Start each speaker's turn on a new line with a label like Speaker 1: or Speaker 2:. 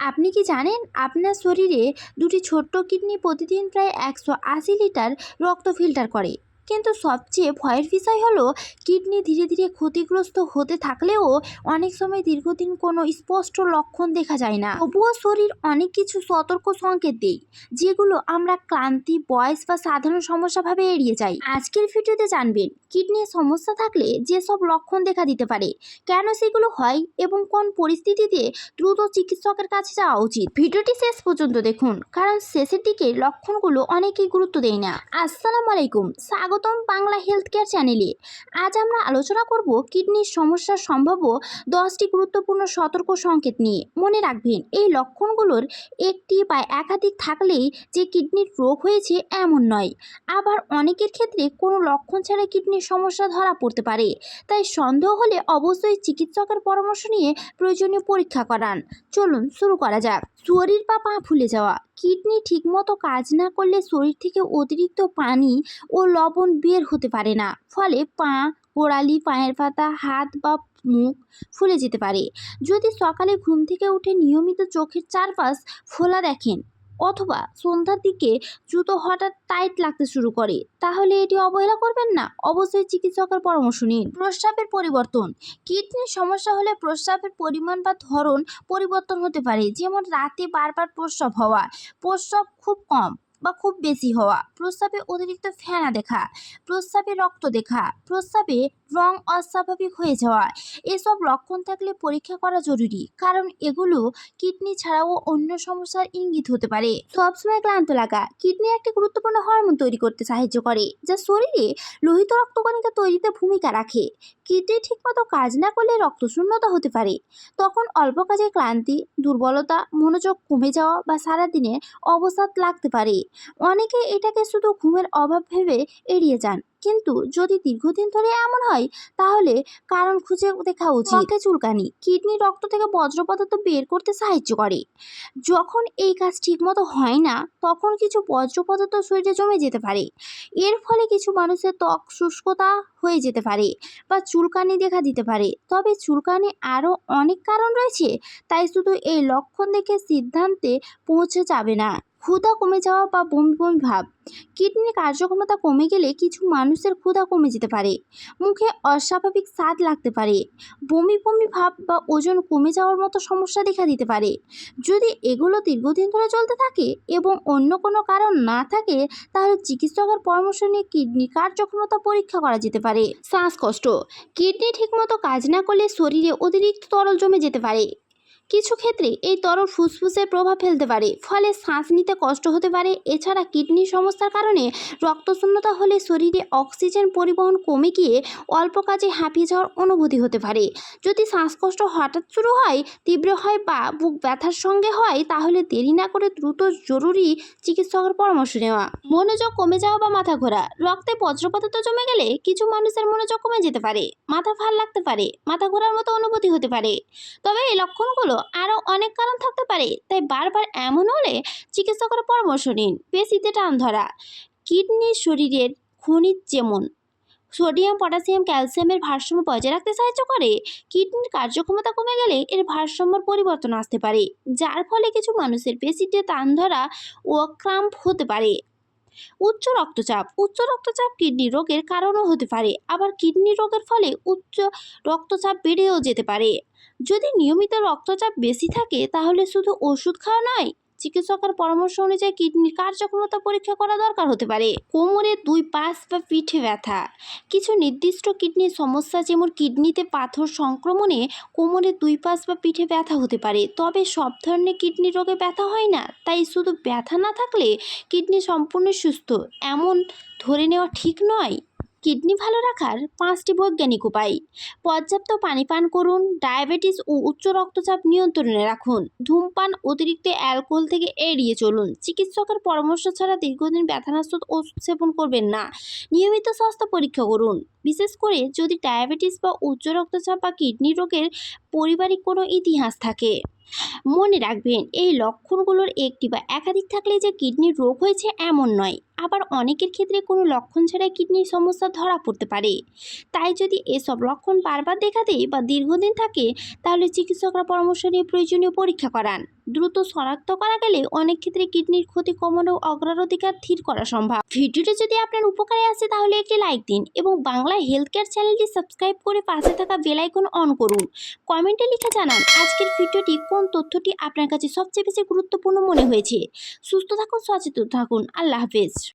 Speaker 1: আপনি কি জানেন আপনার শরীরে দুটি ছোট্ট কিডনি প্রতিদিন প্রায় 180 লিটার রক্ত ফিল্টার করে। কিন্তু সবচেয়ে ভয়ের বিষয় হলো কিডনি ধীরে ধীরে ক্ষতিগ্রস্ত হতে থাকলেও অনেক সময় দীর্ঘদিন কোনো স্পষ্ট লক্ষণ দেখা যায় না। তবুও শরীর অনেক কিছু সতর্ক সংকেত দেয়, যেগুলো আমরা ক্লান্তি, বয়স বা সাধারণ সমস্যা ভাবে এড়িয়ে যাই। আজকের ভিডিওতে জানবেন কিডনির সমস্যা থাকলে যেসব লক্ষণ দেখা দিতে পারে, কেন সেগুলো হয় এবং কোন পরিস্থিতিতে দ্রুত চিকিৎসকের কাছে যাওয়া উচিত। ভিডিওটি শেষ পর্যন্ত দেখুন, কারণ শেষের দিকে লক্ষণগুলো অনেকেই গুরুত্ব দেয় না। আসসালামু আলাইকুম, স্বাগতম বাংলা হেলথ কেয়ার চ্যানেলে। আজ আমরা আলোচনা করব কিডনির সমস্যার সম্ভাব্য 10টি গুরুত্বপূর্ণ সতর্ক সংকেত নিয়ে। মনে রাখবেন, এই লক্ষণগুলোর একটি বা একাধিক থাকলেই যে কিডনির রোগ হয়েছে এমন নয়। আবার অনেকের ক্ষেত্রে কোনো লক্ষণ ছাড়া কিডনির সমস্যা ধরা পড়তে পারে। তাই সন্দেহ হলে অবশ্যই চিকিৎসকের পরামর্শ নিয়ে প্রয়োজনীয় পরীক্ষা করান। চলুন শুরু করা যাক। শরীর বা পা ফুলে যাওয়া। কিডনি ঠিকমতো কাজ না করলে শরীর থেকে অতিরিক্ত পানি ও লবণ বের হতে পারে না, ফলে পা, গোড়ালি, পায়ের পাতা, হাত বা মুখ ফুলে যেতে পারে। যদি সকালে ঘুম থেকে উঠে নিয়মিত চোখের চারপাশ ফোলা দেখেন অথবা সন্ধ্যার দিকে জুতো হঠাৎ টাইট লাগতে শুরু করে, তাহলে এটি অবহেলা করবেন না, অবশ্যই চিকিৎসকের পরামর্শ নিন। প্রস্রাবের পরিবর্তন। কিডনির সমস্যা হলে প্রস্রাবের পরিমাণ বা ধরন পরিবর্তন হতে পারে, যেমন রাতে বারবার প্রস্রাব হওয়া, প্রস্রাব খুব কম বা খুব বেশি হওয়া, প্রস্রাবে অতিরিক্ত ফেনা দেখা, প্রস্রাবে রক্ত দেখা, প্রস্রাবে রং অস্বাভাবিক হয়ে যাওয়া। এসব লক্ষণ থাকলে পরীক্ষা করা জরুরি, কারণ এগুলো কিডনি ছাড়াও অন্য সমস্যার ইঙ্গিত হতে পারে। সবসময় ক্লান্ত লাগা। কিডনি একটি গুরুত্বপূর্ণ হরমোন তৈরি করতে সাহায্য করে, যা শরীরে লোহিত রক্তকণিকা তৈরিতে ভূমিকা রাখে। কিডনি ঠিকমতো কাজ না করলে রক্তশূন্যতা হতে পারে। তখন অল্প কাজে ক্লান্তি, দুর্বলতা, মনোযোগ কমে যাওয়া বা সারাদিনে অবসাদ লাগতে পারে। অনেকে এটাকে শুধু ঘুমের অভাব ভেবে এড়িয়ে যান, কিন্তু যদি দীর্ঘদিন ধরে এমন হয় তাহলে কারণ খুঁজে দেখা উচিত। ত্বকে চুলকানি। কিডনি রক্ত থেকে বজ্র পদার্থ বের করতে সাহায্য করে। যখন এই কাজ ঠিকমতো হয় না, তখন কিছু বজ্র পদার্থ শরীরে জমে যেতে পারে। এর ফলে কিছু মানুষের ত্বক শুষ্কতা হয়ে যেতে পারে বা চুলকানি দেখা দিতে পারে। তবে চুলকানি আরও অনেক কারণ রয়েছে, তাই শুধু এই লক্ষণ দেখে সিদ্ধান্তে পৌঁছে যাবে না। ক্ষুধা কমে যাওয়া বা বমি বমি ভাব। কিডনির কার্যক্ষমতা কমে গেলে কিছু মানুষের ক্ষুধা কমে যেতে পারে, মুখে অস্বাভাবিক স্বাদ লাগতে পারে, বমি বমি ভাব বা ওজন কমে যাওয়ার মতো সমস্যা দেখা দিতে পারে। যদি এগুলো দীর্ঘদিন ধরে চলতে থাকে এবং অন্য কোনো কারণ না থাকে, তাহলে চিকিৎসকের পরামর্শ নিয়ে কিডনি কার্যক্ষমতা পরীক্ষা করা যেতে পারে। শ্বাসকষ্ট। কিডনি ঠিকমতো কাজ না করলে শরীরে অতিরিক্ত তরল জমে যেতে পারে। কিছু ক্ষেত্রে এই তরল ফুসফুসে প্রভাব ফেলতে পারে, ফলে শ্বাস নিতে কষ্ট হতে পারে। এছাড়া কিডনির সমস্যার কারণে রক্তশূন্যতা হলে শরীরে অক্সিজেন পরিবহন কমে গিয়ে অল্প কাজে হাঁপিয়ে যাওয়ার অনুভূতি হতে পারে। যদি শ্বাসকষ্ট হঠাৎ শুরু হয়, তীব্র হয় বা বুক ব্যথার সঙ্গে হয়, তাহলে দেরি না করে দ্রুত জরুরি চিকিৎসকের পরামর্শ নেওয়া। মনোযোগ কমে যাওয়া বা মাথা ঘোরা। রক্তে বজ্র পদার্থ জমে গেলে কিছু মানুষের মনোযোগ কমে যেতে পারে, মাথা ভার লাগতে পারে, মাথা ঘোরার মতো অনুভূতি হতে পারে। তবে এই লক্ষণগুলো আরও অনেক কারণ থাকতে পারে, তাই বারবার এমন হলে চিকিৎসকের পরামর্শ নিন। পেশিতে টান ধরা। কিডনি শরীরের খনিজ যেমন সোডিয়াম, পটাশিয়াম, ক্যালসিয়ামের ভারসাম্য বজায় রাখতে সাহায্য করে। কিডনির কার্যক্ষমতা কমে গেলে এর ভারসাম্যের পরিবর্তন আসতে পারে, যার ফলে কিছু মানুষের পেশিতে টান ধরা ও ক্রাম্প হতে পারে। উচ্চ রক্তচাপ। উচ্চ রক্তচাপ কিডনি রোগের কারণও হতে পারে, আবার কিডনি রোগের ফলে উচ্চ রক্তচাপ বেড়েও যেতে পারে। যদি নিয়মিত রক্তচাপ বেশি থাকে, তাহলে শুধু ওষুধ খাওয়া নয়, চিকিৎসকের পরামর্শ অনুযায়ী কিডনির কার্যক্ষমতা পরীক্ষা করা দরকার হতে পারে। কোমরের দুই পাশ বা পিঠে ব্যথা। কিছু নির্দিষ্ট কিডনির সমস্যা, যেমন কিডনিতে পাথর সংক্রমণে কোমরের দুই পাশ বা পিঠে ব্যথা হতে পারে। তবে সব ধরনের কিডনি রোগে ব্যথা হয় না, তাই শুধু ব্যথা না থাকলে কিডনি সম্পূর্ণ সুস্থ এমন ধরে নেওয়া ঠিক নয়। কিডনি ভালো রাখার 5টি বৈজ্ঞানিক উপায়। পর্যাপ্ত পানি পান করুন, ডায়াবেটিস ও উচ্চ রক্তচাপ নিয়ন্ত্রণে রাখুন, ধূমপান, অতিরিক্ত অ্যালকোহল থেকে এড়িয়ে চলুন, চিকিৎসকের পরামর্শ ছাড়া দীর্ঘদিন ব্যথানাশক ওষুধ সেবন করবেন না, নিয়মিত স্বাস্থ্য পরীক্ষা করুন, বিশেষ করে যদি ডায়াবেটিস বা উচ্চ রক্তচাপ বা কিডনি রোগের পারিবারিক কোনো ইতিহাস থাকে। মনে রাখবেন, এই লক্ষণগুলোর একটি বা একাধিক থাকলে যে কিডনির রোগ হয়েছে এমন নয়। আবার অনেকের ক্ষেত্রে কোনো লক্ষণ ছাড়াই কিডনির সমস্যা ধরা পড়তে পারে। তাই যদি এসব লক্ষণ বারবার দেখা দেয় বা দীর্ঘদিন থাকে, তাহলে চিকিৎসকরা পরামর্শ নিয়ে প্রয়োজনীয় পরীক্ষা করান। দ্রুত শনাক্ত করা গেলে অনেক ক্ষেত্রে কিডনির ক্ষতি কমানো অগ্রাধিকার ধীর করা সম্ভব। ভিডিওটি যদি আপনার উপকারে আসে তাহলে একটি লাইক দিন এবং বাংলা হেলথ কেয়ার চ্যানেলটি সাবস্ক্রাইব করে পাশে থাকা বেল আইকন অন করুন। কমেন্টে লিখে জানান আজকের ভিডিওটি কোন তথ্যটি আপনার কাছে সবচেয়ে বেশি গুরুত্বপূর্ণ মনে হয়েছে। সুস্থ থাকুন, সচেতন থাকুন। আল্লাহ হাফেজ।